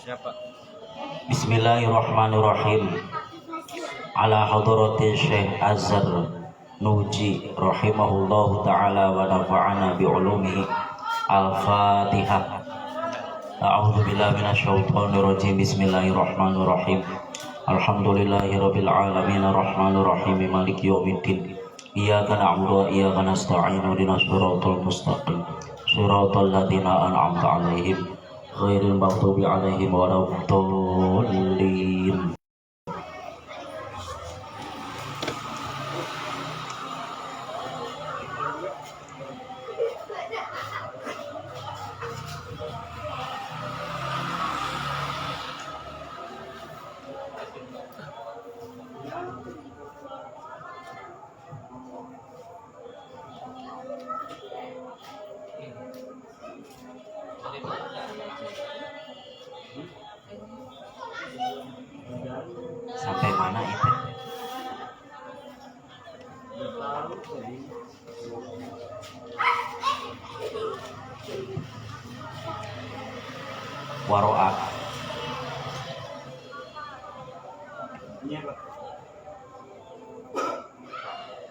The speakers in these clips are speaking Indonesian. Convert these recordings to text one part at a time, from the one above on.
Siapa? Bismillahirrahmanirrahim. Ala hadrati Syekh Azhar Nuji rahimahullahu ta'ala wa nafa'ana bi'ulumihi. Al-Fatihah. A'udzu billahi minasyaitonir rajim. Bismillahirrahmanirrahim. Alhamdulillahirabbil alamin arrahmanir rahim maliki yaumiddin. Iyyaka na'budu wa iyyaka nasta'in ihdinas siratal mustaqim. Siratal ladzina an'amta 'alaihim ghairil maghdubi 'alaihim waladdallin. Sampai mana itu? Waro'a.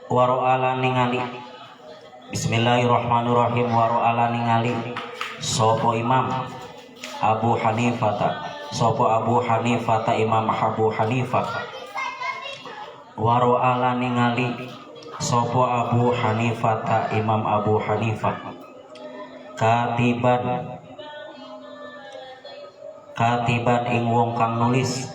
Waro'a lan ningali. Bismillahirrahmanirrahim. Waro'a lan ningali sopo Imam Abu Hanifah. Sopo Abu Hanifah Imam Abu Hanifah. Waro'a lan ningali sopo Abu Hanifah Imam Abu Hanifah. Katiban ing wong kang nulis.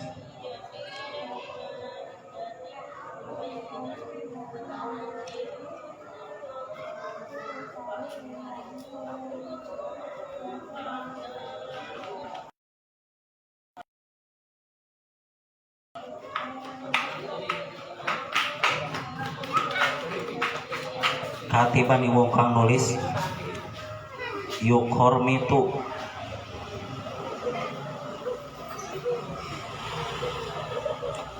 Katiban ing wong kang nulis.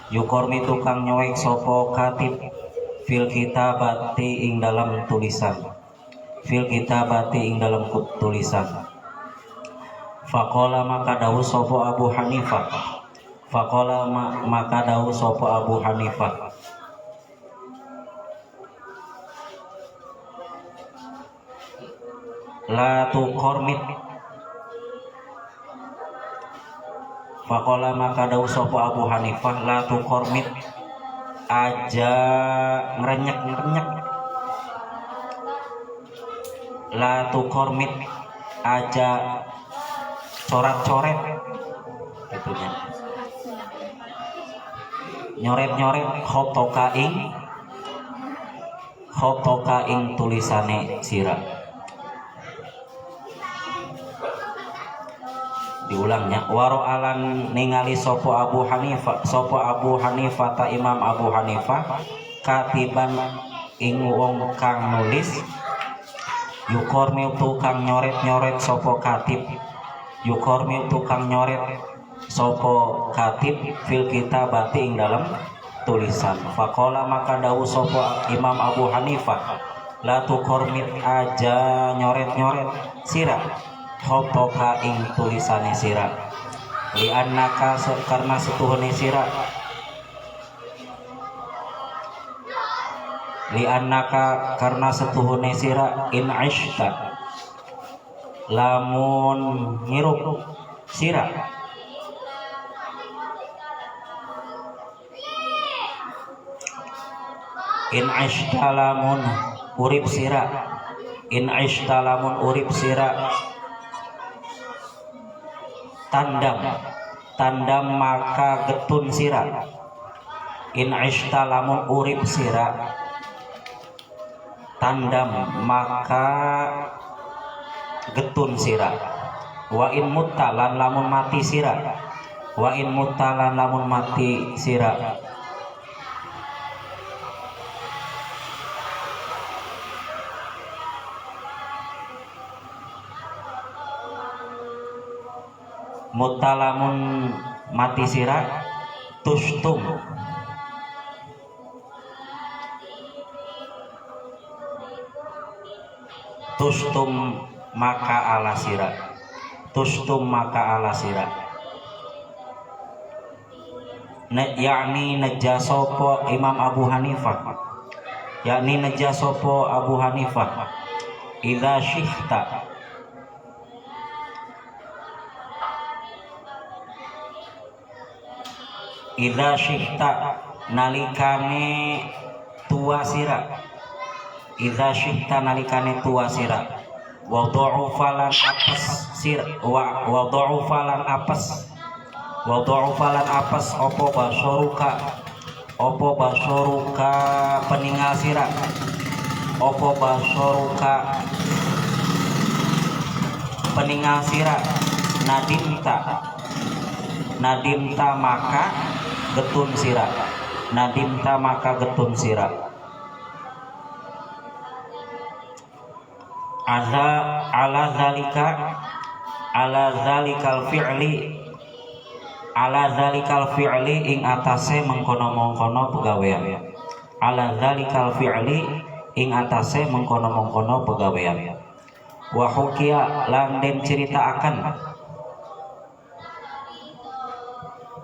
Yukormitu kang nyoek sopo katib fil kitabati ing dalam tulisan. Faqala maka dawuh sopo Abu Hanifah. La tuqormit. Faqala maka dawuh sopo Abu Hanifah. La tuqormit, aja ngerenyek. La tuqormit, aja coret-coret gitunya. Nyoret-nyoret khotoka ing tulisane sira. Diulangnya. Waro alan ningali sopo Abu Hanifah ta Imam Abu Hanifah katiban ing wong kang nulis. Yukormil tukang nyoret sopo katib. Fil kitabati ing dalam tulisan. Faqala maka dawuh sopo Imam Abu Hanifah. La tukormit, aja nyoret sira khotoka ing tulisane sira. Li'annaka karena setuhune sira. In aishta lamun ngirup sira. In aishta lamun urip sira. Tandam maka getun sira. In aishta lamun urip sira. Tandam maka getun sira. Wa in muttalan lamun mati sira. Muttalamun mati sira. Tustum maka ala sira. yakni najasopo Imam Abu Hanifah, yakni najasopo Abu Hanifah idza syikhta nalikane tua sira, idza syikhta nalikane tua sira, wa dha'ufalan apes sir wa dha'ufalan apes opo basoruka peninggal sira, opo basoruka peninggal sira, nadimta maka getun sira, nadimta maka getun sira. Ala zalikal fi'li ing atase mengkono-mengkono pegawean, ala zalikal fi'li ing atase mengkono-mengkono pegawean. Wa hukiya lan den ciritaaken,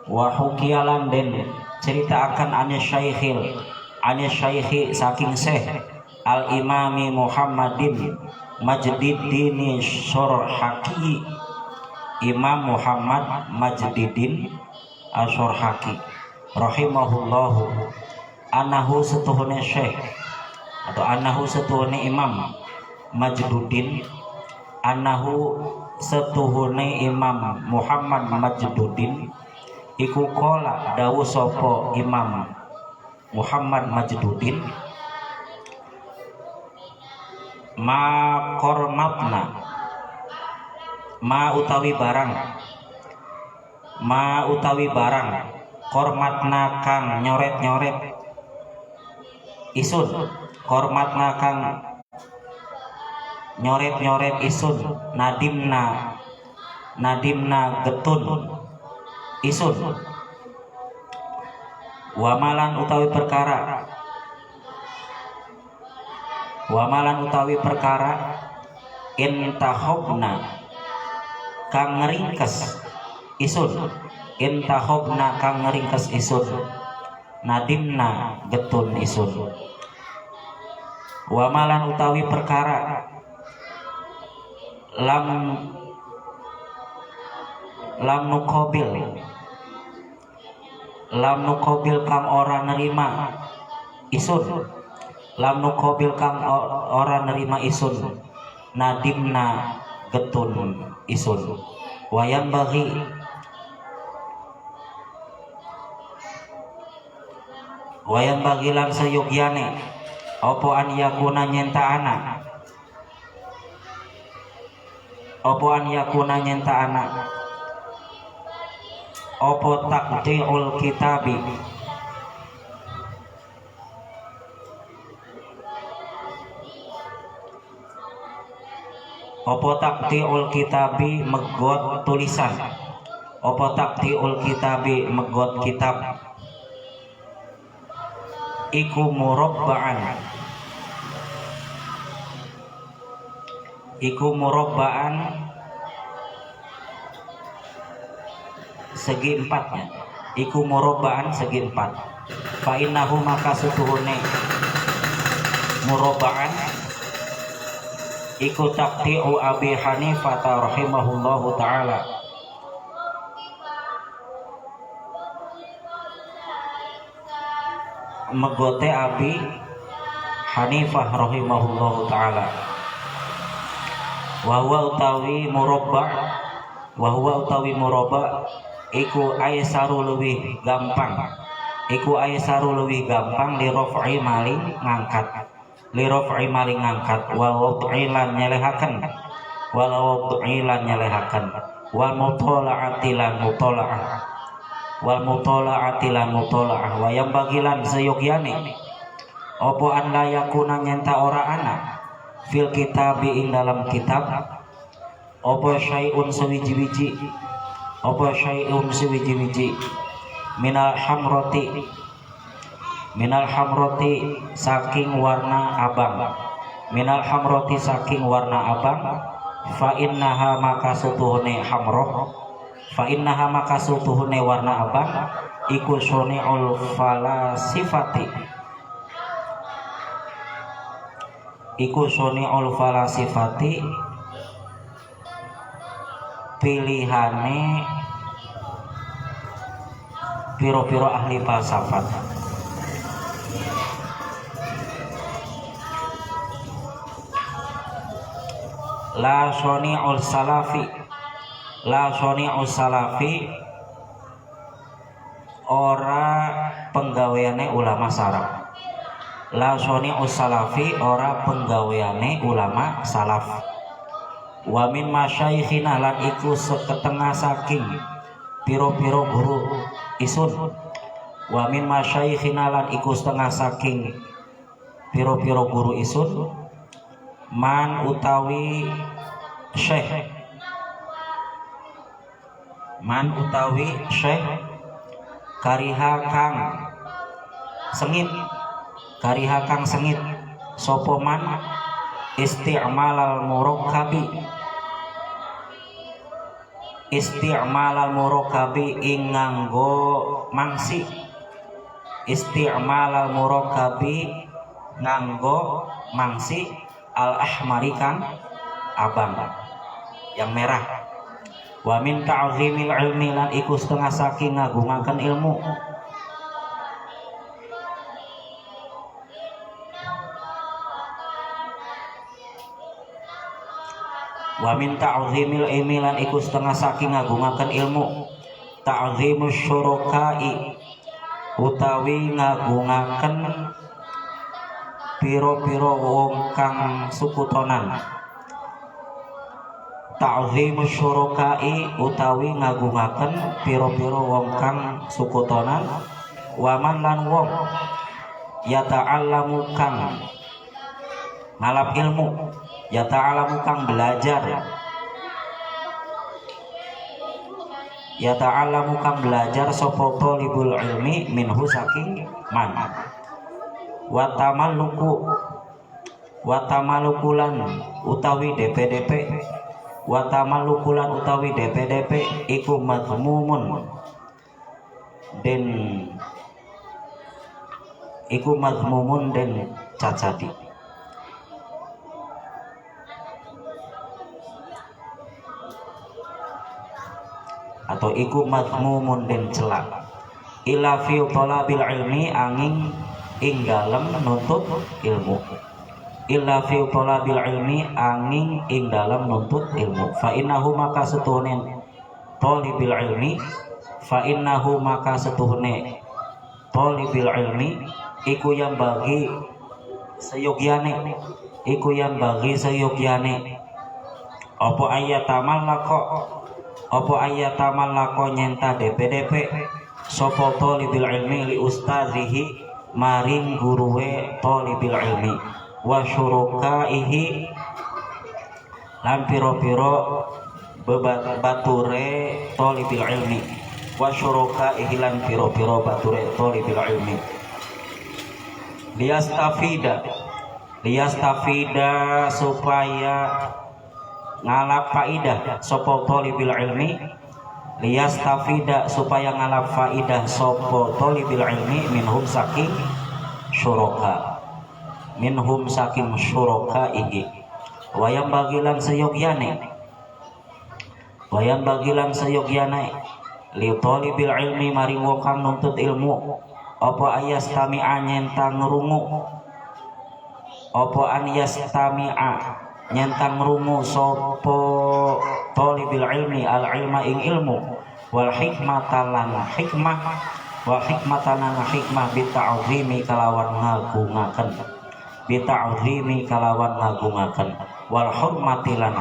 wa hukiya lan den ciritaaken ane syaikhi saking syekh al imami Muhammadin Majdiddin Syarhaki, Imam Muhammad Majdiddin Asyarhaki rahimahullahu, anahu setuhune syekh atau anahu setuhune Imam Majduddin, anahu setuhune Imam Muhammad Majduddin iku kola dawu sopo Imam Muhammad Majduddin, ma kormatna ma utawi barang kormatna kang nyoret isun, kormatna kang nyoret isun, nadimna getun isun, wamalan utawi perkara intahobna kang ngeringkes isun, nadimna getun isun, wamalan utawi perkara lam nukobil kang ora nerima isun, lam nukobil kang ora nerima isun, nadimna getun isun. Wayang bagi lan sayogyane opo an yakuna nyenta anak opo takdiul kitabi opo takdiul kitabi megot tulisan, opo takdiul kitabi megot kitab iku murobbaan segi empatnya, iku murobbaan segi empat. Fa innahu maka setuhune murobbaan iku takdi'u Abi Hanifah rahimahullahu ta'ala, megote Abi Hanifah rahimahullahu ta'ala. Wa huwa utawi murabba iku aisaru luwih gampang li raf'i maling ngangkat wal wad'i lan nyelehaken wal mutola'ati lan mutola'ah wa yang bagilan seyogyane opo an layakuna nyenta ora ana fil kitabi ing dalam kitab opo syai'un sewiji-wiji minal hamroti saking warna abang fa innaha maka setuhune fa innaha maka sutuhune warna abang iku suni'ul falasifati pilihane piro-piro ahli falsafat. La soni'ul salafi ora penggaweane ulama salaf. La soni'ul salafi ora penggaweane ulama salaf. Wa min masyayikhina lan iku seketengah saking piro-piro guru isun. Wa min masyayikhina lan iku setengah saking piro-piro guru isun man utawi syekh kariha kang sengit sapa man isti'malal murakabi ing nganggo mangsi al ahmari kang abang yang merah. Wa min ta'zimil ilmi lan iku setengah saking ngagungaken ilmu. Wa min ta'zimil ilmi lan iku setengah saking ngagungaken ilmu. Ta'zimus syuraka'i utawi ngagungaken piro-piro wong kang sukutonan. Ta'zimus syuraka'i utawi ngagungaken piro-piro wong kang sukutonan. Waman lan wong yata'allamu kang ngalap ilmu, yata'allamu kang belajar sapa talibul ilmi minhu saking man. Watamalukulan utawi DPDP iku mazmumun den cacadi. Atau iku mazmumun den celak. Ila fi talabil ilmi angin ing dalem nuntut ilmu. Illa fi talabil ilmi angin ing dalem nuntut ilmu. Fa innahu maka setuhne talibil ilmi iku yang bagi seyogyane apa ayatamallaqo nyenta DPDP sapa talibil ilmi li ustazihi maring guruwe talibil ilmi wa syurukaihi lan piro-piro bature talibil ilmi wa syurukaihi lan piro-piro bature talibil ilmi liyastafida supaya ngalap faidah sapa talibil ilmi supaya ngalap faidah sapa talibil ilmi minhum saking syurokaihi wayang bagilan seyogyane li talibil ilmi mari wong kang nuntut ilmu apa ayastami'a nyentang ngrungu sapa talibil ilmi al ilma ing ilmu wal hikmatan hikmah bita'zimi kalawan ngagungaken wal hurmatilan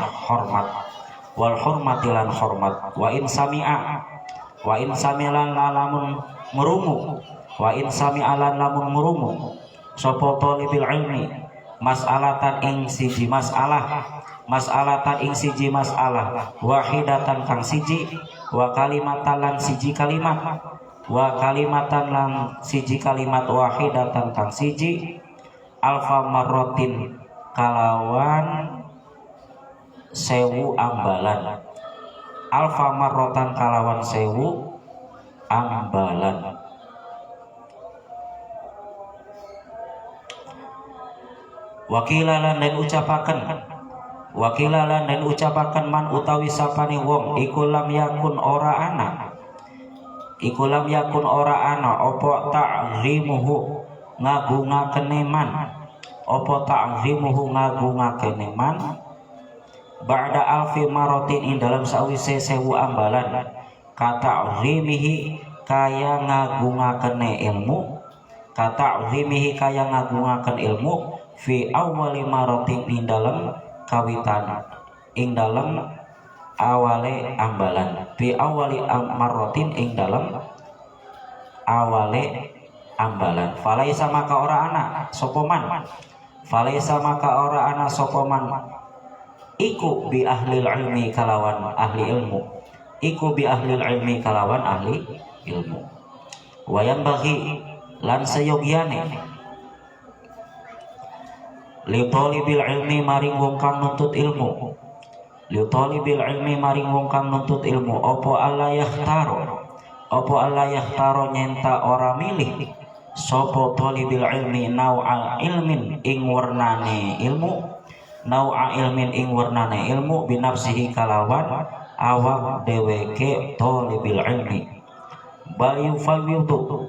hormat wa in sami'alan lamun merungu sapa talibil ilmi mas'alatan ing siji masalah wahidatan kang siji wa kalimatan lan siji kalimat wahidatan kang siji alfa marrotin kalawan 1000 ambalan alfa marrotan kalawan 1000 ambalan. Wakilalan dan ucapaken man utawi sapane wong iku lam yakun ora ana apa ta'zimuhu ngagungakene man ba'da alfi marotin ing dalam sawise 1000 ambalan kata'zimihi kaya ngagungakene ilmu fi awali marotin ing dalam kawitan ing dalam awale ambalan fi awali marotin ing dalam awale ambalan. Falaisa maka ora ana iku bi ahlil ilmi kalawan ahli ilmu wayang bagi lan sayogyane li talibil ilmi maring wong kang nuntut ilmu apa Allah yahtaro nyenta ora milih sapa talibil ilmi nau'a ilmin ing wernane ilmu binafsihi kalawan awak dheweke talibil ilmi bal yufawwidu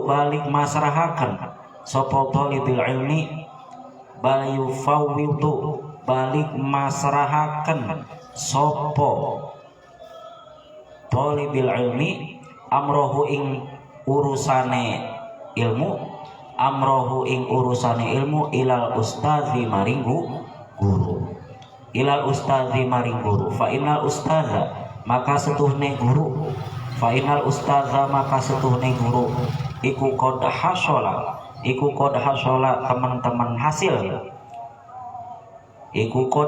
balik masrahaken sapa talibil ilmi balik masrahaken sapa talibil ilmi amrohu ing urusane ilmu ilal ustazi maring guru fa innal ustaza maka setuhne guru iku qad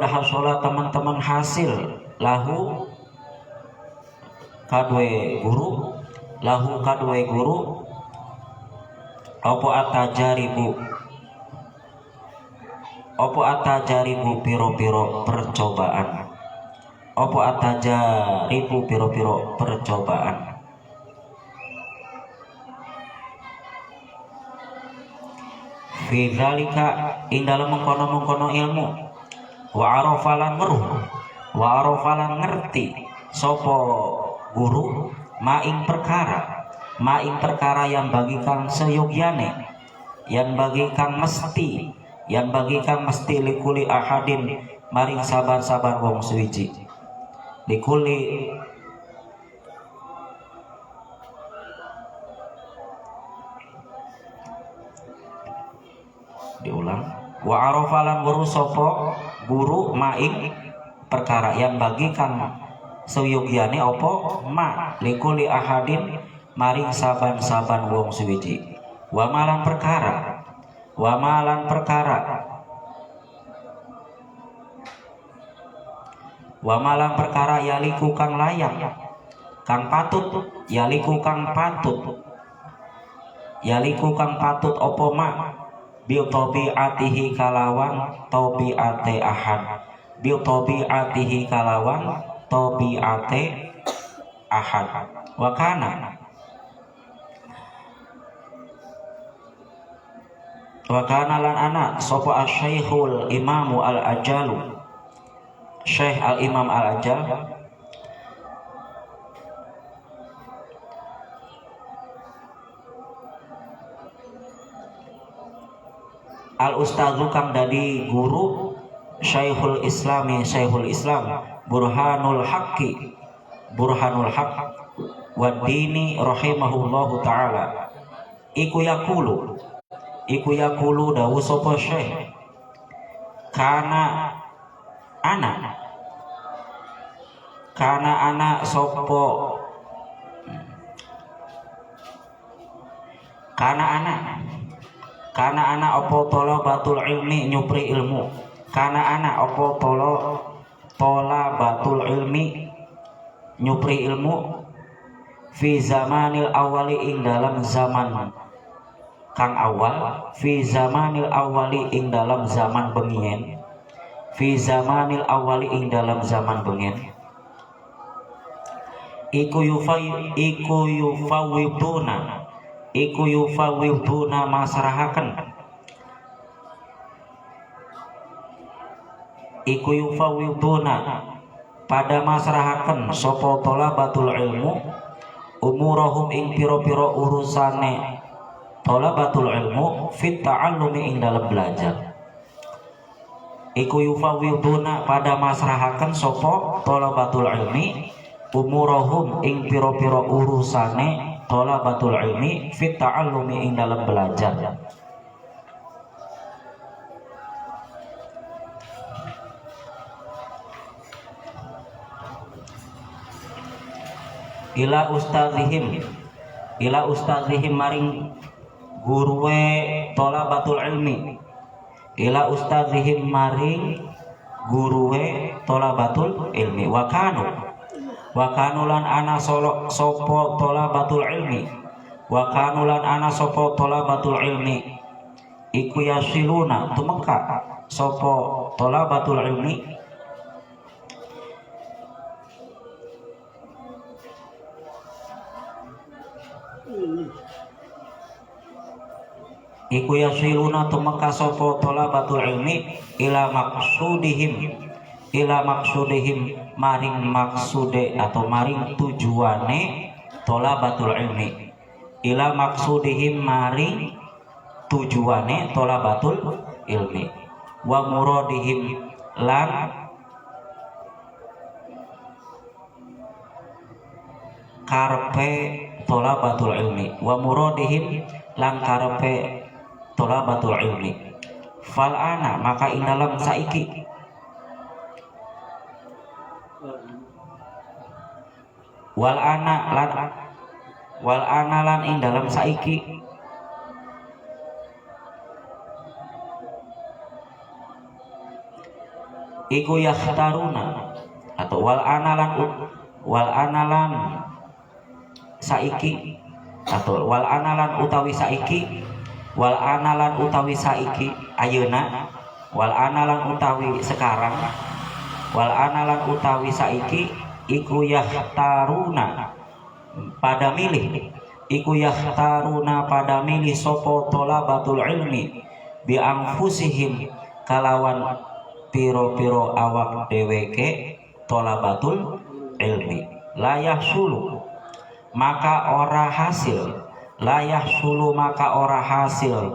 hasola teman-teman hasil lahu kadwe guru opo atajaribu piro-piro percobaan fi zalika ing dalam mengkono ilmu wa arafalan ngerti sopo guru maing perkara yang bagi kang seyogyane yang bagi kang mesti likuli ahadin maring sabar wong suwiji likuli diulang wa arafalan guru sopo guru maing perkara yang bagi kang seyogyane opo ma likuli ahadin maring saban wong suwiji wa malan perkara yaliku kang layak kang patut opo ma bil tabiatihi kalawan tabiate ahad wa kana lan ana sapa asy-syaikhul imamu al-ajalu Syekh al-Imam al-Ajal al-ustadzu kang dadi guru Syekhul Islam Burhanul Haqq wa dini rahimahullahu taala iku yakulu dawu sapa syekh kana ana sopo kana ana opo talabatul ilmi nyupri ilmu kana ana opo talabatul ilmi nyupri ilmu fi zamanil awali ing dalam zaman kang awal fi zamanil awali ing dalam zaman bengien fi zamanil awali ing dalam zaman bengen iku yufawwiduna masrahaken iku yufawwiduna pada masrahaken sapa talabatul ilmu umurahum ing pira-pira urusane talabatul ilmu fit ta'allumi ing dalam belajar. Iku yufawwiduna pada masrahaken sapa talabatul ilmi umurahum ing pira-pira urusane talabatul ilmi fit ta'allumi ing dalam belajar. Ila ustadzihim maring guruwe talabatul ilmi, ila ustadzihim maring guruwe talabatul ilmi. Wa kanu lan ana sopo talabatul ilmi, wa kanu lan ana sopo talabatul ilmi iku yasiluna tumeka sopo talabatul ilmi iku yasiluna tumeka sapa talabatul ilmi ila maksudihim maring maksude atau maring tujuane talabatul ilmi, ila maksudihim maring tujuane talabatul ilmi, wa muradihim lan karpe talabatul ilmi, wa muradihim lan karpe talabatul ilmi. Fal ana maka ing dalam saiki wal ana lan ing dalam saiki iku yakhtaruna atau wal ana lan saiki atau wal ana lan utawi saiki ayeuna wal ana lan utawi sekarang wal ana lan utawi saiki iku yahtaruna pada milih sopo talabatul ilmi bi anfusihim kalawan piro-piro awak dheweke talabatul ilmi layah sulu maka ora hasil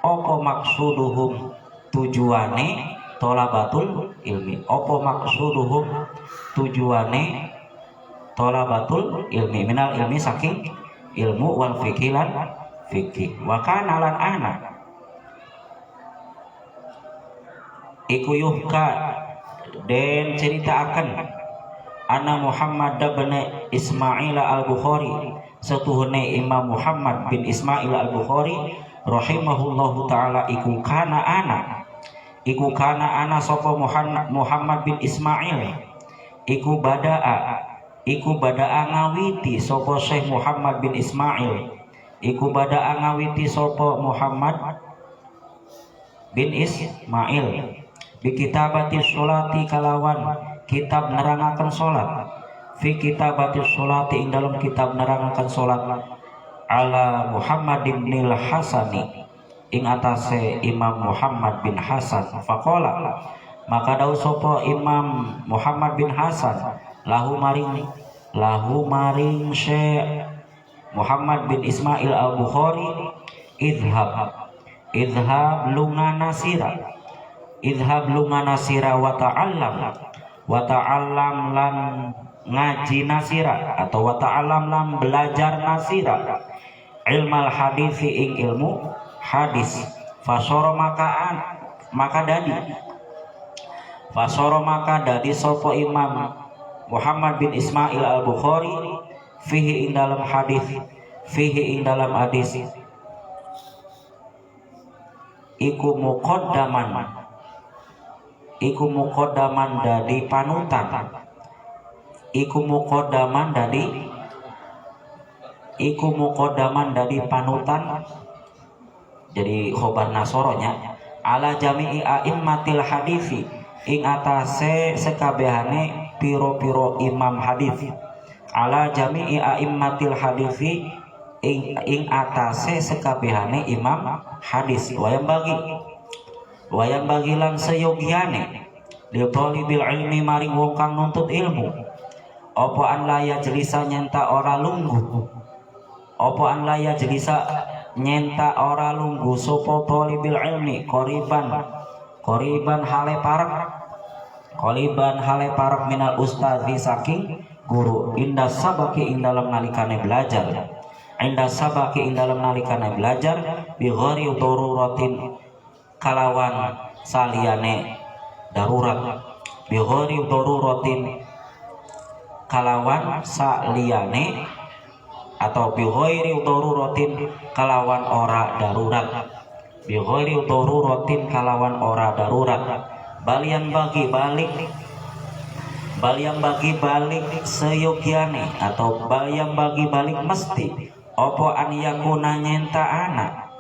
opo maksuduhum tujuane talabatul ilmi minal ilmi saking ilmu wal fikih lan fikih. Wa kana lan ana iku yuhka den ceritakan ana Muhammad bin Ismail al-Bukhari setuhune Imam Muhammad bin Ismail al-Bukhari rahimahullahu taala iku kana ana sapa Muhammad bin Ismail iku bada'a ngawiti sapa Syekh Muhammad bin Ismail Muhammad bin Ismail bi kitabati sholati kalawan kitab nerangaken salat fi kitabati sholati ing dalam kitab nerangaken salat ala Muhammad bin Hasani ing atase Imam Muhammad bin Hasan. Faqala maka dawu sapa Imam Muhammad bin Hasan lahu maring Syekh Muhammad bin Ismail al-Bukhari idhab lungana sira wa ta'allam lan ngaji nasira atau wa ta'allam lan belajar nasira ilmal hadisi ing ilmu hadis. Fasoro maka dadi sopo Imam Muhammad bin Ismail al-Bukhari fihi ing dalam hadis iku muqaddaman dadi panutan jadi khobar nasoronya ala jami'i a'immatil hadisi ing atase sekabehane piro-piro imam hadis ala jami'i a'immatil hadithi ing atase sekabehane imam hadis. Wayang bagi lan seyogiane li thalibil ilmi maring wong kang nuntut ilmu apa an laya jelisa nyenta ora lungguh apa an laya jelisa nyenta ora lungguh sapa thalibil ilmi qoriban hale parek minal ustadzi saking guru inda sabaki ing dalam nalikane belajar bi ghairi daruratin kalawan saliyane darurat kalawan saliyane atau bi ghairi daruratin kalawan ora darurat balian bagi balik seyogiane atau balian bagi balik mesti opo an yakuna nyenta anak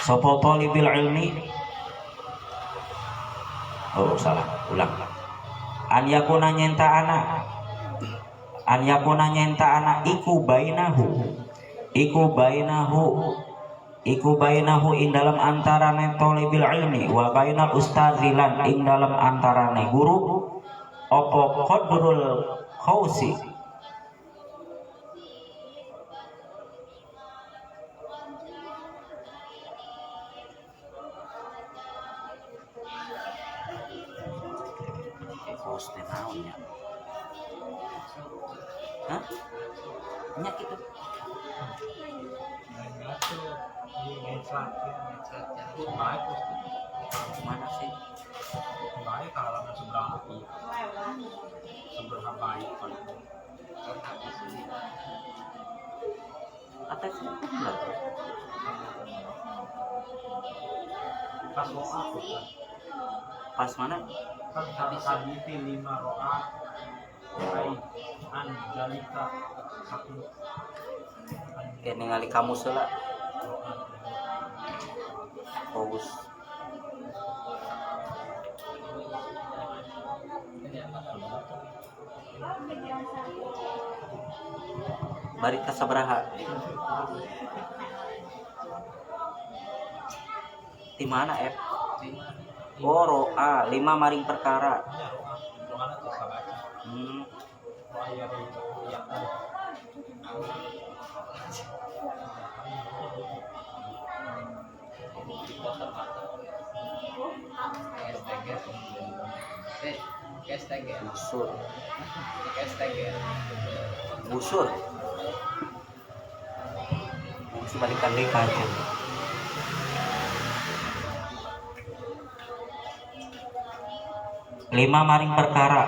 sopo tolibil ilmi ulang an yakuna nyenta anak iku bainahu ing dalam antarane tolibil ilmi wa bainal ustadzilan ing dalam antarane guru opo qadrul khausi mana sih baik kalau seberapa baik atas pas roa pas mana kan hadis 5 roa baik an jalika satu kayak ningali kamu sela fokus bari kasabaraha di mana F roa 5 maring perkara busur balikan deui ka aja 5 maring perkara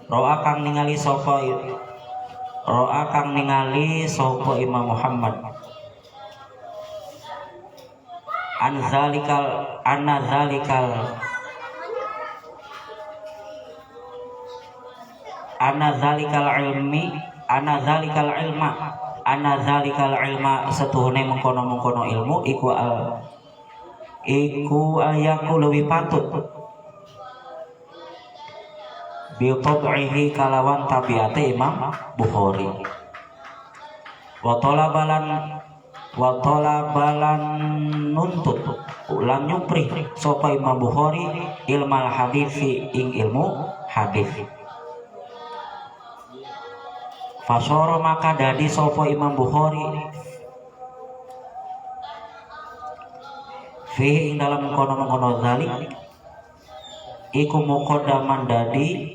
roa kang ningali sapa Imam Muhammad anna zalikal ilma setuhune mengkono ilmu iku ayaku lebih patut bi tabihi kalawan tabiate Imam Bukhari wa talabalan nuntut ulang nyupri sapa Imam Bukhari ilmal hadisi ing ilmu hadis fasoro maka dadi sapa Imam Bukhari fi ing dalam kono zalik iku muqaddaman dadi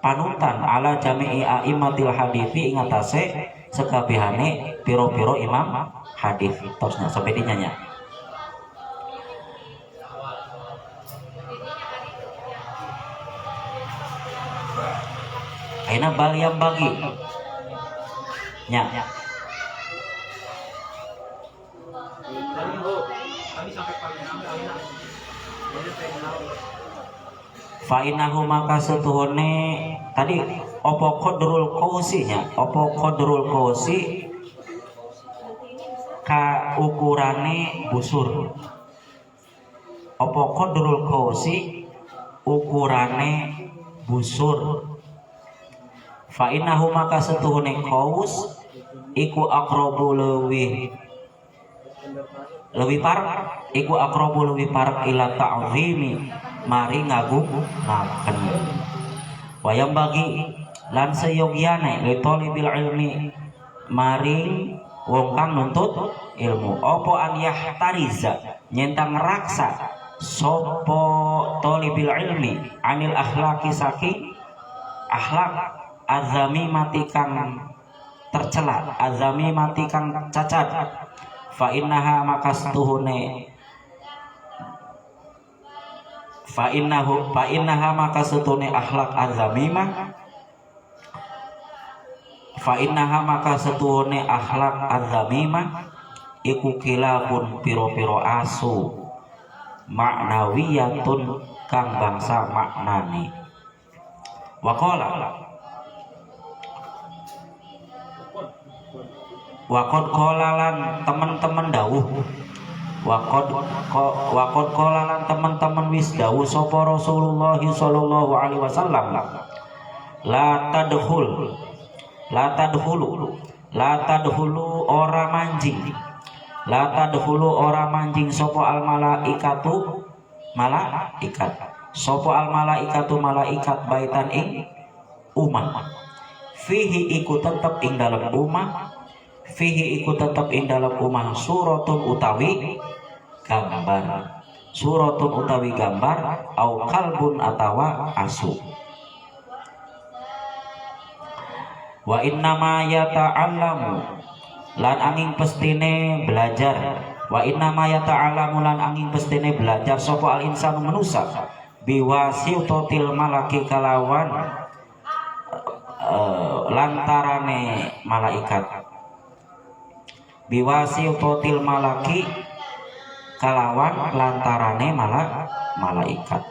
panutan ala jami'i a'immatil hadithi ing atase sekabehane piro-piro imam hadis. Terusnya sampai dinyanya aina bal yang bagi nya fa'inahu maka setuhune tadi opo qadrul qausi ka ukurane busur Apa qadrul qausi ukurane busur. Fa innahu maka setuhune qaus iku aqrabu leuwih parek iku aqrabu leuwih parek ila ta'zimi mari ngagungaken. Wayang bagi lan seyogyane li talibil ilmi maring wong kang nuntut ilmu apa an yahtariza nyentang raksa sopo talibil ilmi anil akhlaqi saking akhlak azami mati kang tercela azami mati kang cacat. Fa innaha maka setuhune fa innaha maka setuhune akhlak azamimah fa innaha maka setuhune akhlak azamimah iku kilabun piro-piro asu maknawiyatun kang bangsa maknani. Wakod kolalan teman-teman dawuh wakod kolalan teman-teman wis dawuh sapa Rasulullah sallallahu alaihi wasallam la tadkhulu ora manjing sapa al malaikatu malaikat baitan ing umah fihi iku tetep ing dalam umah suratun utawi gambar au kalbun atawa asu. Wa innama yata'allamu lan angin pestine belajar sapa al insanu manusa biwasitotil malaki kalawan lantarane malaikat biwasitotil malaki kalawan lantarane malaikat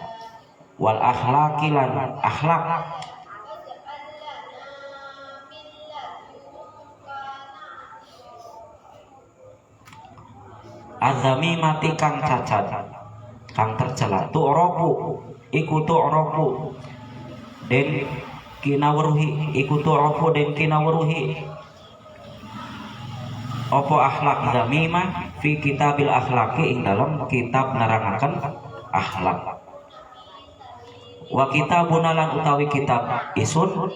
wal akhlaqi lan akhlak azami mati kang cacat kang tercela tu'rafu iku tu'rafu den kinawruhi opo akhlak zamimah fi kitabil akhlaki ing dalam kitab nerangaken akhlak. Wa kitabuna lan utawi kitab isun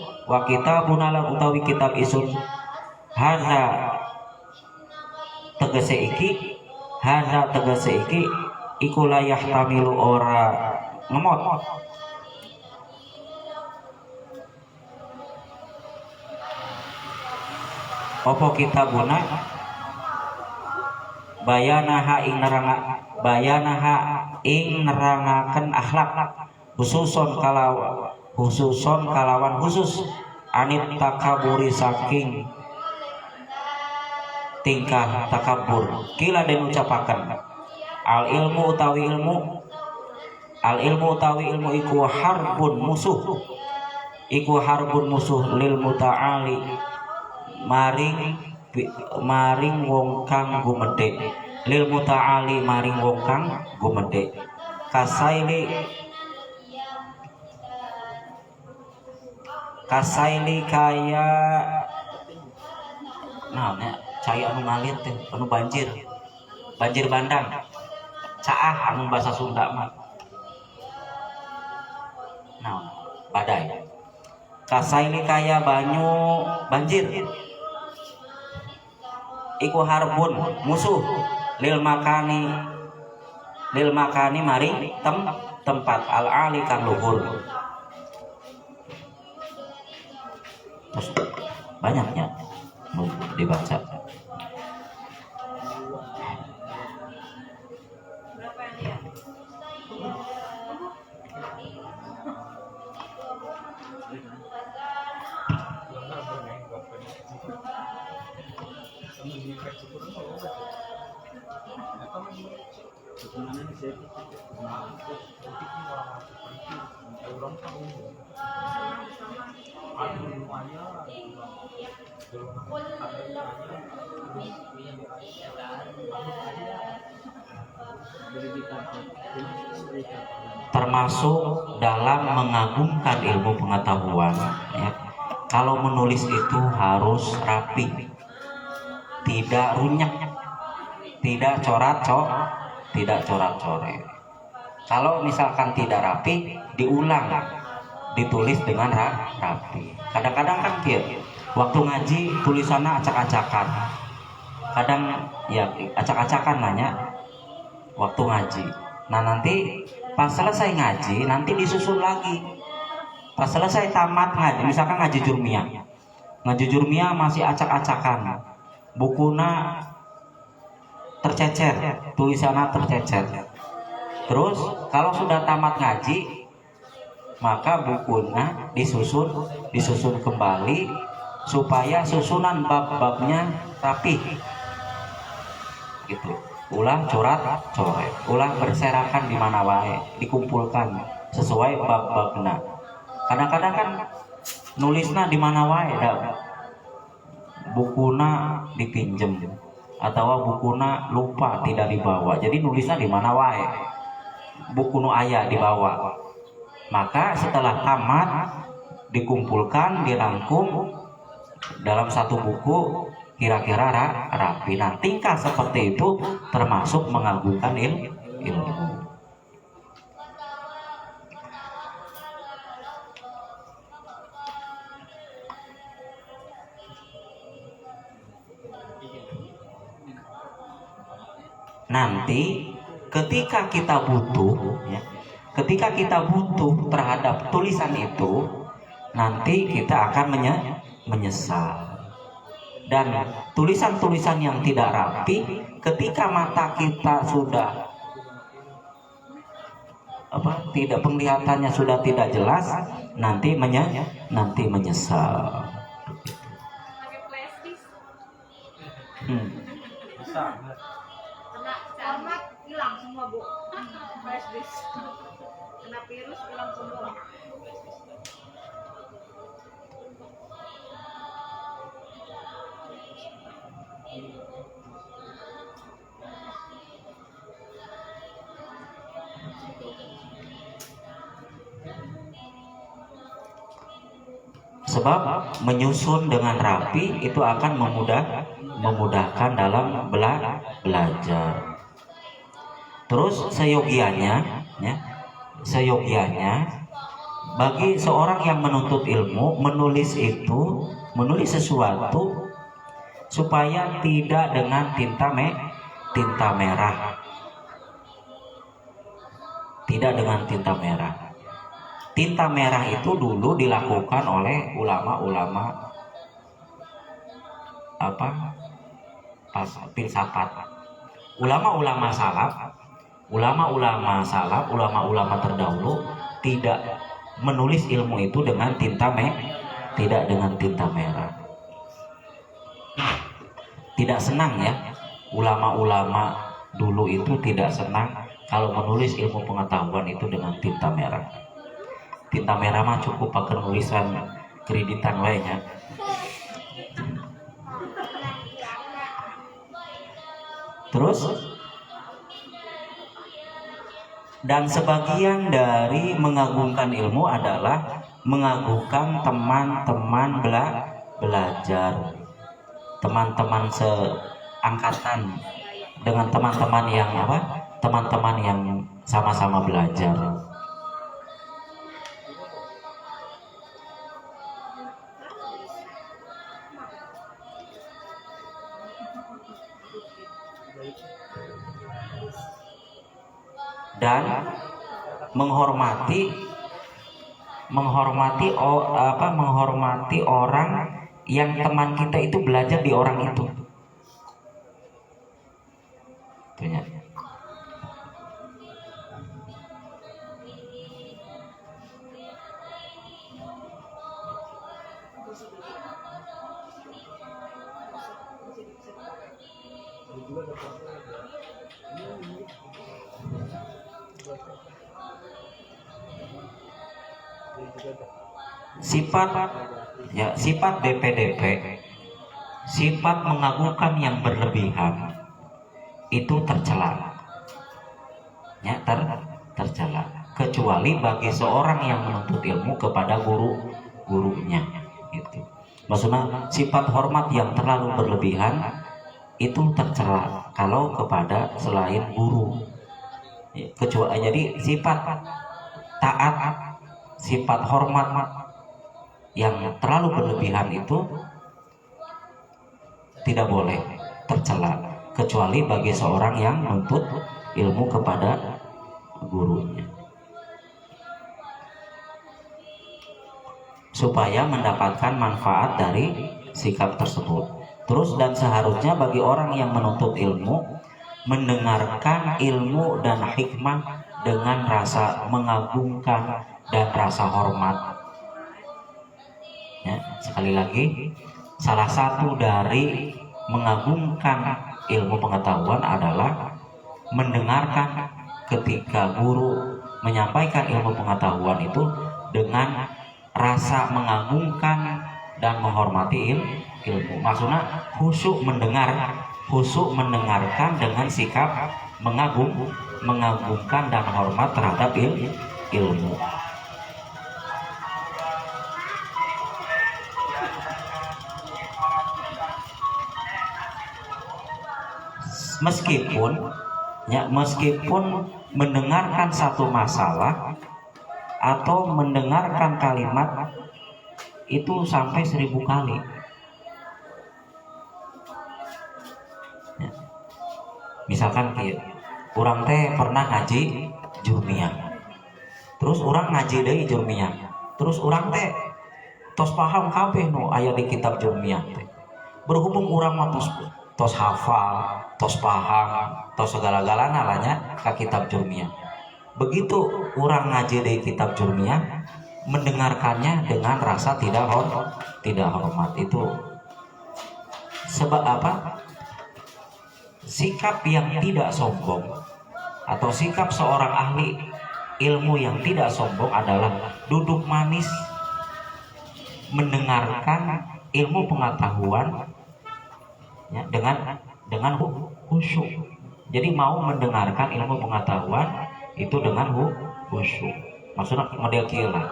hadza tegese iki iku layah tamilu ora ngemot opo kitabuna bayanaha ing nerangaken akhlak khususon kalawan khusus anit takaburi saking tingkah takabur. Kila den ucapaken al ilmu utawi ilmu iku harbun musuh lil muta'ali maring wong kang gumedhe lil muta'ali maring wong kang gumedhe kasaili kaya cai anu ngalir teh anu banjir bandang caah anu bahasa Sunda mah badai kasaili kaya banyu banjir iku harbun musuh lil makani maring tempat al ali kang luhur. Terus banyaknya dibaca. termasuk dalam mengagumkan ilmu pengetahuan, ya. Kalau menulis itu harus rapi, tidak runyak, tidak coret-coret. Kalau misalkan tidak rapi, diulang, ditulis dengan rapi. Kadang-kadang kan waktu ngaji tulisannya acak-acakan. Kadang ya acak-acakan nanya waktu ngaji. Nah nanti pas selesai ngaji nanti disusun lagi. Pas selesai tamat ngaji, misalkan ngaji jurmiyah masih acak-acakan, bukuna tercecer, tulisannya tercecer. Terus kalau sudah tamat ngaji, maka bukunya disusun kembali supaya susunan bab-babnya rapi. Gitu. Ulah coret, ulah berserakan di mana wae, dikumpulkan sesuai bab-babna. Kadang-kadang kan nulisnya di mana wae, bukuna dipinjem atau bukuna lupa tidak dibawa. Jadi nulisnya di mana wae, buku nu aya dibawa. Maka setelah tamat dikumpulkan, dirangkum dalam satu buku, kira-kira rapi. Nah, tingkah seperti itu termasuk mengagungkan ilmu. Nanti ketika kita butuh, ya, ketika kita butuh terhadap tulisan itu, nanti kita akan menyesal. Dan tulisan-tulisan yang tidak rapi, ketika mata kita sudah tidak, penglihatannya sudah tidak jelas, nanti menyesal. Bisa. Format hilang semua, Bu. Flash disk. Kena virus hilang semua. Sebab menyusun dengan rapi itu akan memudahkan dalam belajar. Terus seyogianya bagi seorang yang menuntut ilmu, menulis sesuatu supaya tidak dengan tinta merah. Tidak dengan tinta merah. Tinta merah itu dulu dilakukan oleh ulama-ulama filsafat. Ulama-ulama salaf, ulama-ulama terdahulu tidak menulis ilmu itu dengan tidak dengan tinta merah. Tidak senang, ya, ulama-ulama dulu itu tidak senang kalau menulis ilmu pengetahuan itu dengan tinta merah. Tinta merah mah cukup pakai tulisan kreditan lainnya. Terus dan sebagian dari mengagungkan ilmu adalah mengagungkan teman-teman belajar, teman-teman seangkatan dengan teman-teman yang sama-sama belajar. Dan menghormati orang yang teman kita itu belajar di orang itu. Itunya. Sifat DP, sifat mengagungkan yang berlebihan itu tercela, ya, kecuali bagi seorang yang menuntut ilmu kepada gurunya gitu. Maksudnya sifat hormat yang terlalu berlebihan itu tercela kalau kepada selain guru. Kecuali jadi sifat taat, sifat hormat yang terlalu berlebihan itu tidak boleh, tercela, kecuali bagi seorang yang menuntut ilmu kepada gurunya, supaya mendapatkan manfaat dari sikap tersebut. Terus dan seharusnya bagi orang yang menuntut ilmu mendengarkan ilmu dan hikmah dengan rasa mengagungkan dan rasa hormat. Ya, sekali lagi, salah satu dari mengagungkan ilmu pengetahuan adalah mendengarkan ketika guru menyampaikan ilmu pengetahuan itu dengan rasa mengagungkan dan menghormati ilmu. Maksudnya khusyuk mendengarkan dengan sikap mengagungkan dan hormat terhadap ilmu. Meskipun mendengarkan satu masalah atau mendengarkan kalimat itu sampai 1000 kali. Ya. Misalkan orang teh pernah ngaji jurmiyah, terus orang ngaji deui jurmiyah, terus orang teh tos paham kabeh nu aya di kitab jurmiyah teh. Berhubung orang mah tos hafal, tos paham, tos segala-galana lah nya ka kitab jurmiyah. Begitu orang ngaji di kitab jurmiyah, mendengarkannya dengan rasa tidak hormat. Itu sebab apa? Sikap yang tidak sombong atau sikap seorang ahli ilmu yang tidak sombong adalah duduk manis mendengarkan ilmu pengetahuan ya, dengan khusyuk. Jadi mau mendengarkan ilmu pengetahuan itu dengan khusyuk. Maksudnya model kieu lah.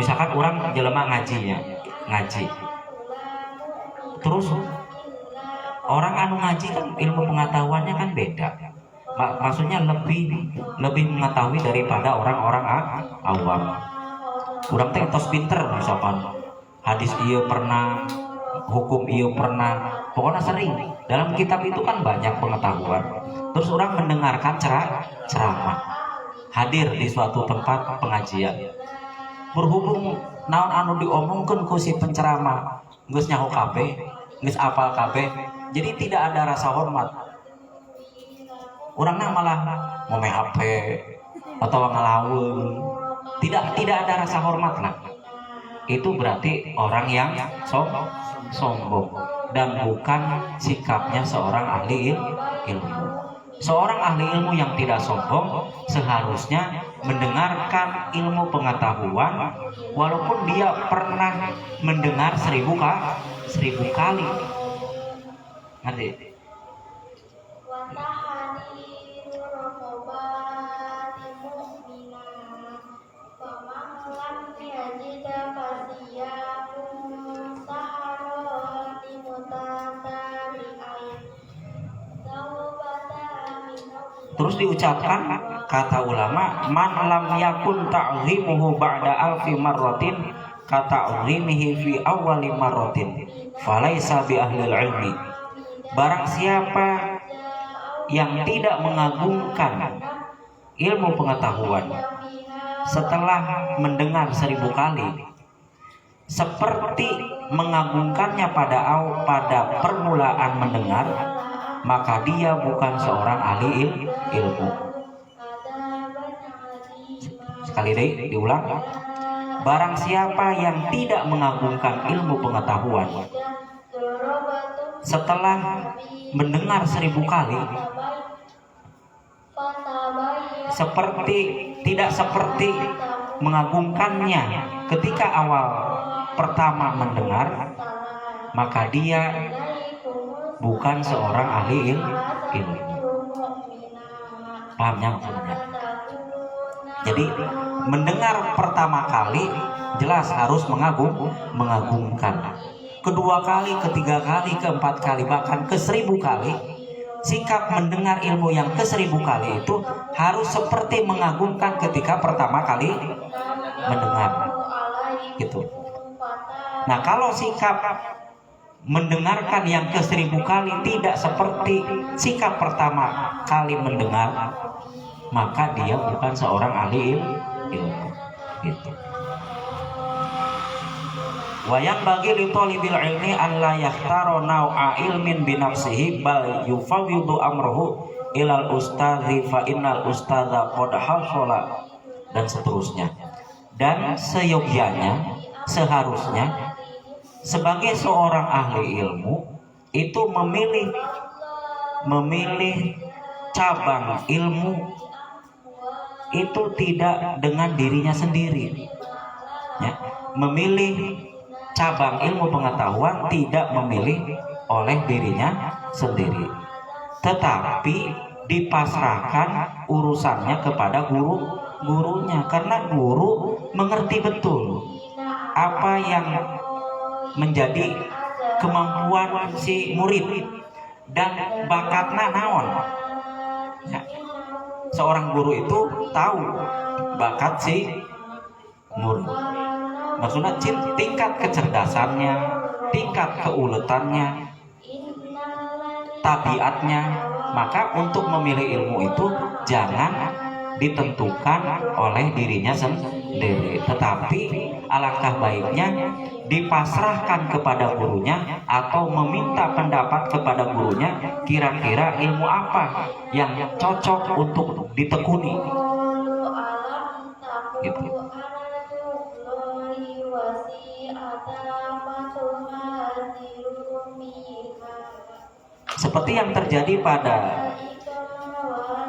Misalkan orang jelema ngaji. Terus orang anu ngaji kan ilmu pengetahuannya kan beda. Maksudnya lebih mengetahui daripada orang-orang awam. Urang teh tos pinter misalkan hadis ieu pernah, hukum ieu pernah, pokoknya sering. Dalam kitab itu kan banyak pengetahuan. Terus orang mendengarkan ceramah, hadir di suatu tempat pengajian. Berhubung naon anu diomongkeun ku si penceramah geus nyaho kabeh, geus apal kabeh, jadi tidak ada rasa hormat. Urangna malah ngomeh HP atau ngalaweun. Tidak ada rasa hormat lah. Itu berarti orang yang sombong dan bukan sikapnya seorang ahli ilmu. Seorang ahli ilmu yang tidak sombong seharusnya mendengarkan ilmu pengetahuan walaupun dia pernah mendengar 1000 kali. Ngerti? Terus diucapkan kata ulama, man lam yakun ta'zimuhu ba'da alfi marratin ka ta'zimihi fi awwali marratin falaisa bi ahlil ilmi. Barang siapa yang tidak mengagungkan ilmu pengetahuan setelah mendengar 1000 kali seperti mengagungkannya pada permulaan mendengar, maka dia bukan seorang ahli ilmu. Sekali lagi diulang, barang siapa yang tidak mengagungkan ilmu pengetahuan setelah mendengar 1000 kali tidak seperti mengagungkannya ketika awal pertama mendengar, maka dia bukan seorang ahli ilmu. Pahamnya maksudnya? Jadi mendengar pertama kali jelas harus mengagumkan. Kedua kali, ketiga kali, keempat kali, bahkan ke 1000 kali, sikap mendengar ilmu yang ke 1000 kali itu harus seperti mengagumkan ketika pertama kali mendengar. Gitu. Nah, kalau sikap mendengarkan yang ke 1000 kali tidak seperti sikap pertama kali mendengar, maka dia bukan seorang ahli ilmu. Gitu. Wayang bagi li thalibil ilmi an la yakhtara naw'a ilmin bi nafsihi bal yufawwidu amruhu ilal ustadzi fa innal ustadza qad hasala, dan seterusnya. Dan seyogyanya, seharusnya sebagai seorang ahli ilmu itu memilih cabang ilmu itu tidak dengan dirinya sendiri, ya. Memilih cabang ilmu pengetahuan tidak memilih oleh dirinya sendiri, tetapi dipasrahkan urusannya kepada gurunya, karena guru mengerti betul apa yang menjadi kemampuan si murid dan bakatnya naon, ya. Seorang guru itu tahu bakat si murid, maksudnya tingkat kecerdasannya, tingkat keuletannya, tabiatnya. Maka untuk memilih ilmu itu jangan ditentukan oleh dirinya sendiri, tetapi alangkah baiknya dipasrahkan kepada gurunya atau meminta pendapat kepada gurunya, kira-kira ilmu apa yang cocok untuk ditekuni. Gitu. Seperti yang terjadi pada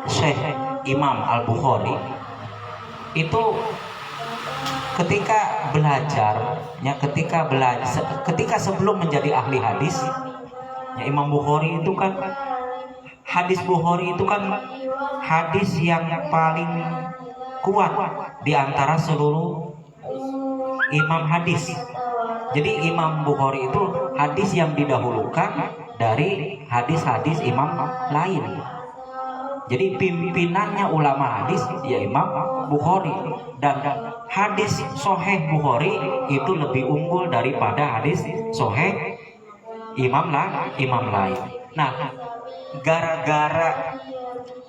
Syekh Imam Al-Bukhari itu ketika belajar, ya, ketika sebelum menjadi ahli hadis, ya, Imam Bukhari itu kan hadis Bukhari itu kan hadis yang paling kuat di antara seluruh imam hadis. Jadi Imam Bukhari itu hadis yang didahulukan dari hadis-hadis imam lain. Jadi pimpinannya ulama hadis ya Imam Bukhari, dan hadis Sahih Bukhari itu lebih unggul daripada hadis Sahih imam lain. Nah, gara-gara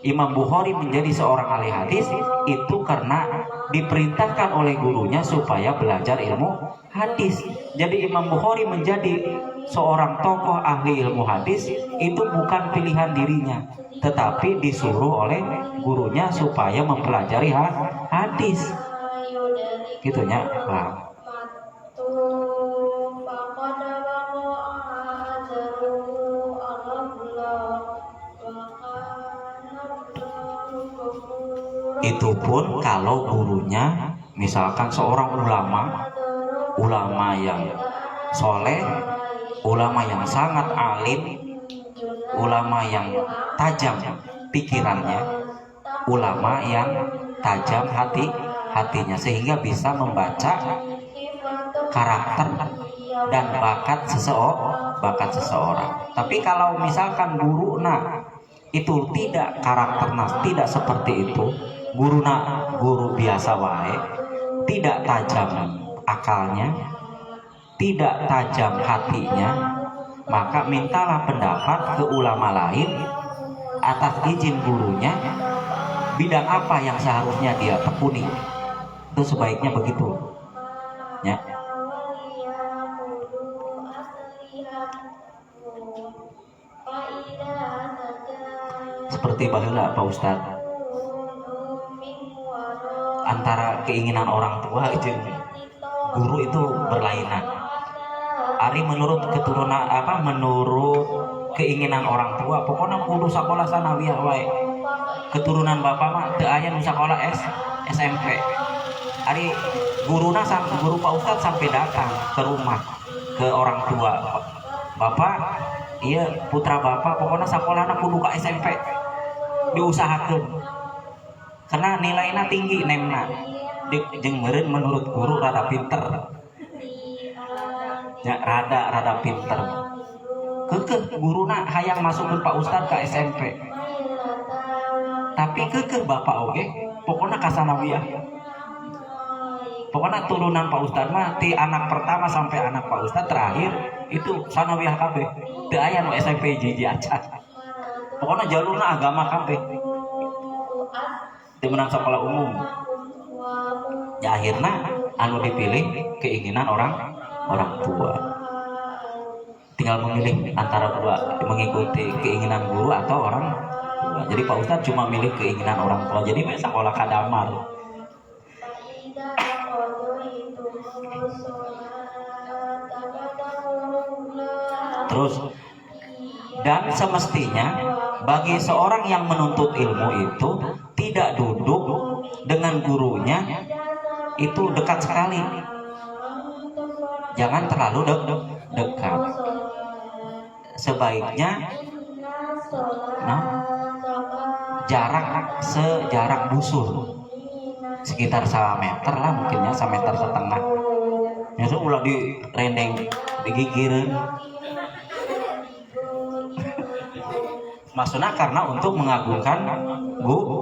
Imam Bukhari menjadi seorang ahli hadis itu karena diperintahkan oleh gurunya supaya belajar ilmu hadis. Jadi Imam Bukhari menjadi seorang tokoh ahli ilmu hadis itu bukan pilihan dirinya, tetapi disuruh oleh gurunya supaya mempelajari hadis. Gitunya, Pak. Itu pun kalau gurunya misalkan seorang ulama yang soleh, ulama yang sangat alim, ulama yang tajam pikirannya, ulama yang tajam hatinya, sehingga bisa membaca karakter dan bakat seseorang. Tapi kalau misalkan guru itu tidak karakternya tidak seperti itu, guru biasa wae, tidak tajam akalnya, tidak tajam hatinya, maka mintalah pendapat ke ulama lain atas izin gurunya bidang apa yang seharusnya dia tekuni. Itu sebaiknya begitu, ya. Seperti baheula Pak Ustadz, antara keinginan orang tua jeung guru itu berlainan. Ari menurut menurut keinginan orang tua, pokoknya kudu sekolah sanawiyah wae. Keturunan bapak mah teu aya nu sakola SMP. Ari guru Pak Ustadz sampai datang ke rumah ke orang tua. Bapak, iya putra bapak pokoknya sekolahna kudu ka SMP. Diusahakeun. karena nilainya tinggi nemna jeung meureun menurut guru rada pinter ya, rada pinter keukeuh guruna hayang masukin Pak Ustad ke SMP tapi keukeuh bapak oge pokoknya kasanawiyah pokoknya turunan Pak Ustad mah ti anak pertama sampai anak Pak Ustad terakhir itu sanawiyah kabeh teu aya nu SMP hiji acan pokoknya jalurna agama kabeh teu meunang sekolah umum ya akhirnya anu dipilih keinginan orang tua tinggal memilih antara dua mengikuti keinginan guru atau orang tua jadi Pak Ustad cuma milih keinginan orang tua jadi we sekolah kadamar terus dan semestinya bagi seorang yang menuntut ilmu itu tidak duduk dengan gurunya itu dekat sekali jangan terlalu dekat sebaiknya sejarak busur sekitar 1 meter lah mungkinnya 1,5 meter nyusul ulah di rendeng digigireun maksudnya karena untuk mengagungkan guru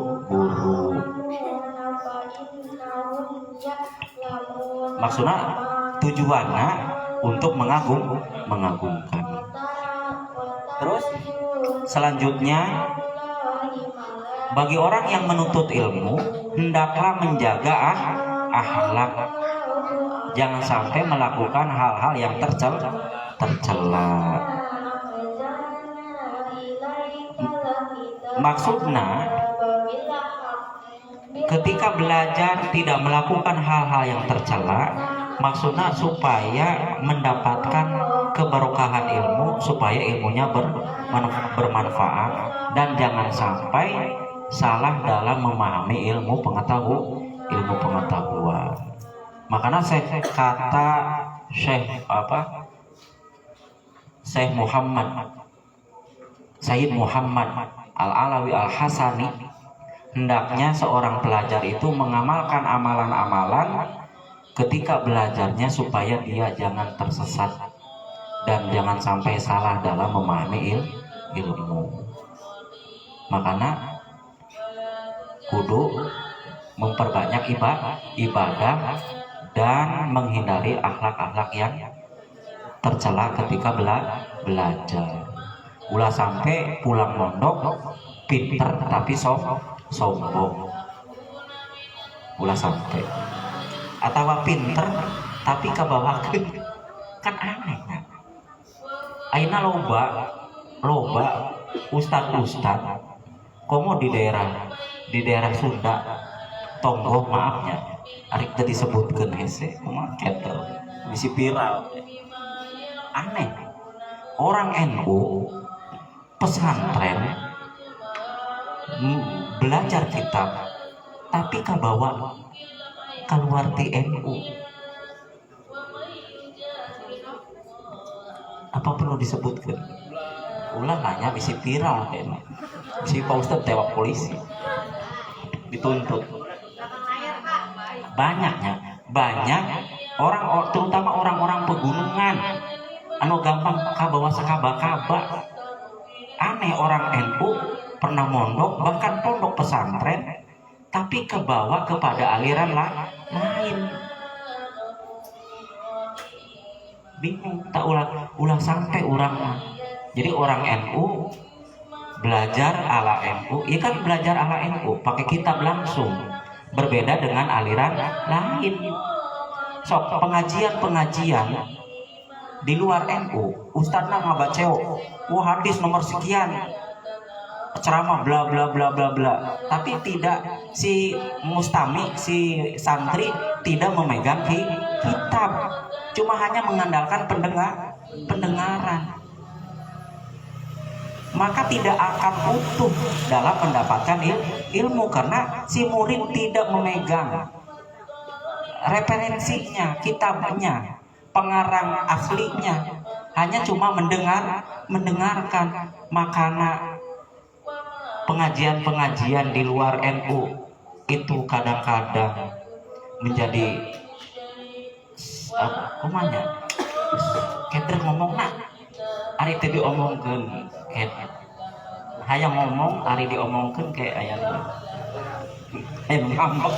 maksudnya tujuannya untuk mengagungkan terus selanjutnya bagi orang yang menuntut ilmu hendaklah menjaga akhlak jangan sampai melakukan hal-hal yang tercela maksudnya ketika belajar tidak melakukan hal-hal yang tercela maksudnya supaya mendapatkan keberkahan ilmu supaya ilmunya bermanfaat dan jangan sampai salah dalam memahami ilmu pengetahuan makanya saya kata Syekh Sayyid Muhammad Al-Alawi Al-Hasani hendaknya seorang pelajar itu mengamalkan amalan-amalan ketika belajarnya supaya dia jangan tersesat dan jangan sampai salah dalam memahami ilmu makanya kudu memperbanyak ibadah dan menghindari akhlak-akhlak yang tercela ketika belajar ulah sampai pulang mondok pinter tapi sombong ulah sampai atau pinter tapi kabawakeun kan aneh kan ayeuna loba ustad komo di daerah Sunda tonggo maafnya arik teu disebutkeun hese kumaha eta bisi viral aneh orang NU pesantren belajar kitab tapi kabawa keluar di NU apa perlu disebutkan ulah nanya bisi viral kayaknya si Pak Ustad tewak polisi dituntut banyak orang terutama orang-orang pegunungan anu gampang kabawa sakaba-kaba aneh orang NU pernah mondok bahkan pondok pesantren tapi kebawa kepada aliran lain bingung tak ulah sampai orang jadi orang NU belajar ala NU ya kan belajar ala NU pakai kitab langsung berbeda dengan aliran lain pengajian di luar NU ustadznya ngabaceo hadis nomor sekian ceramah bla bla bla bla bla tapi tidak si mustami si santri tidak memegang kitab cuma hanya mengandalkan pendengaran maka tidak akan utuh dalam mendapatkan ilmu karena si murid tidak memegang referensinya kitabnya pengarang aslinya hanya cuma mendengarkan makanya pengajian di luar NU itu kadang-kadang menjadi kumanya keder ngomong nak ari teh diomongkeun kayak hayang ngomong ari diomongkeun kayak aya ngambek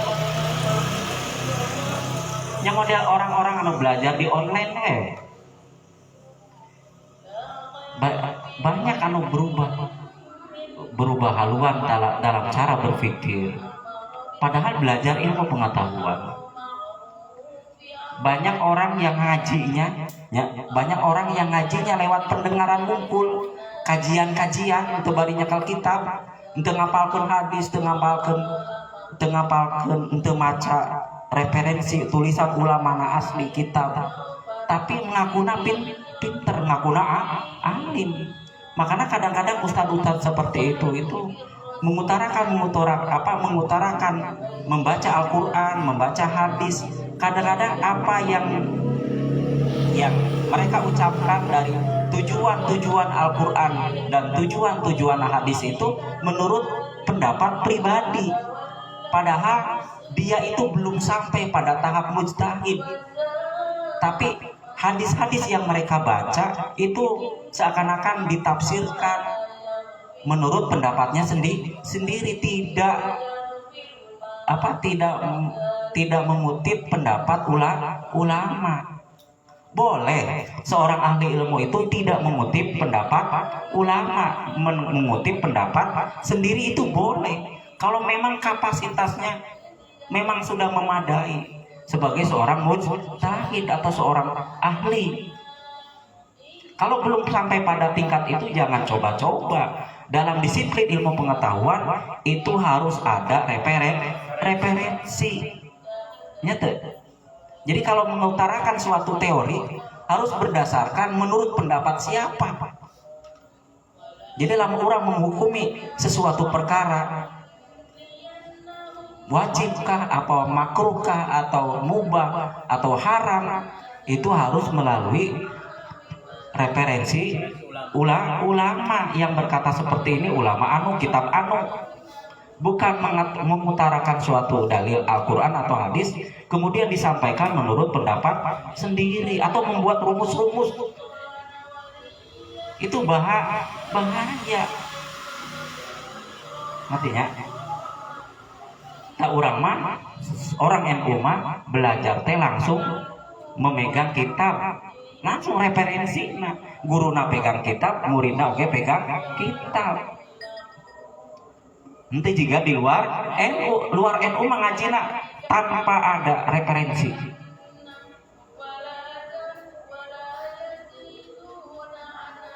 nya model orang-orang anu belajar di online banyak anu berubah haluan dalam cara berpikir, padahal belajar ilmu pengetahuan. Banyak orang yang ngajinya lewat pendengaran wungkul, kajian-kajian untuk bari nyekal kitab, untuk ngapalkeun hadis, untuk maca referensi tulisan ulama asli kitab, tapi mengakuna pinter, ngakuna alim. Makanya kadang-kadang ustadz-ustadz seperti itu mengutarakan membaca Al-Quran, membaca hadis. Kadang-kadang apa yang mereka ucapkan dari tujuan-tujuan Al-Quran dan tujuan-tujuan hadis itu menurut pendapat pribadi, padahal dia itu belum sampai pada tahap mujtahid. Tapi hadis-hadis yang mereka baca itu seakan-akan ditafsirkan menurut pendapatnya sendiri, tidak mengutip pendapat ulama. Boleh seorang ahli ilmu itu tidak mengutip pendapat ulama, mengutip pendapat sendiri itu boleh kalau memang kapasitasnya memang sudah memadai sebagai seorang mujtahid atau seorang ahli. Kalau belum sampai pada tingkat itu jangan coba-coba. Dalam disiplin ilmu pengetahuan itu harus ada referensi. Nyata. Jadi kalau mengutarakan suatu teori harus berdasarkan menurut pendapat siapa. Jadi dalam orang menghukumi sesuatu perkara wajibkah, apa makruhkah, atau mubah, atau haram, itu harus melalui referensi ulama yang berkata seperti ini, ulama anu, kitab anu. Bukan mengutarakan suatu dalil Al-Quran atau hadis kemudian disampaikan menurut pendapat sendiri atau membuat rumus-rumus. Itu bahaya. Artinya tak orang NU mah belajar teh langsung memegang kitab, langsung referensi. Guruna pegang kitab, muridna oge pegang kitab. Nanti jika di luar NU mengajina tanpa ada referensi.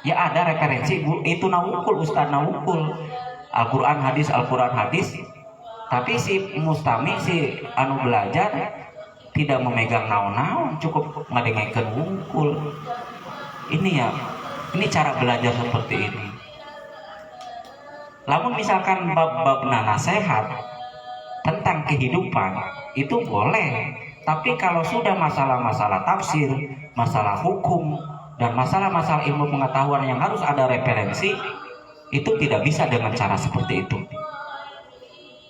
Ya ada referensi, itu nawukul, ustaz nawukul Al-Quran hadis. Tapi si mustami, si anu belajar tidak memegang naon-naon, cukup ngadengekeun wungkul. Ini cara belajar seperti ini. Lamun misalkan bab nasihat tentang kehidupan itu boleh, tapi kalau sudah masalah-masalah tafsir, masalah hukum, dan masalah-masalah ilmu pengetahuan yang harus ada referensi, itu tidak bisa dengan cara seperti itu.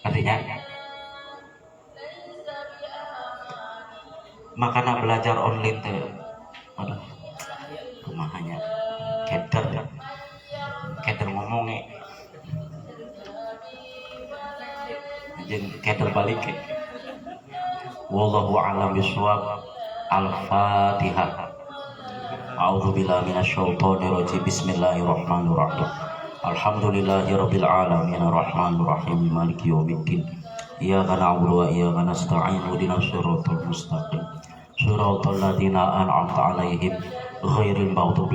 Artinya makanya belajar online teh kumahanya keder ngomongnya jeung keder balik. Wallahu a'lam bishawab. Al-Fatihah. A'udzubillahi minasyaitonir rajim. Bismillahirrahmanirrahim. Alhamdulillahirabbil alamin arrahmanir rahim maliki yaumiddin. Iyyaka na'budu wa iyyaka nasta'in ihdinas siratal mustaqim. Shiratal ladzina an'amta 'alaihim ghairil maghdubi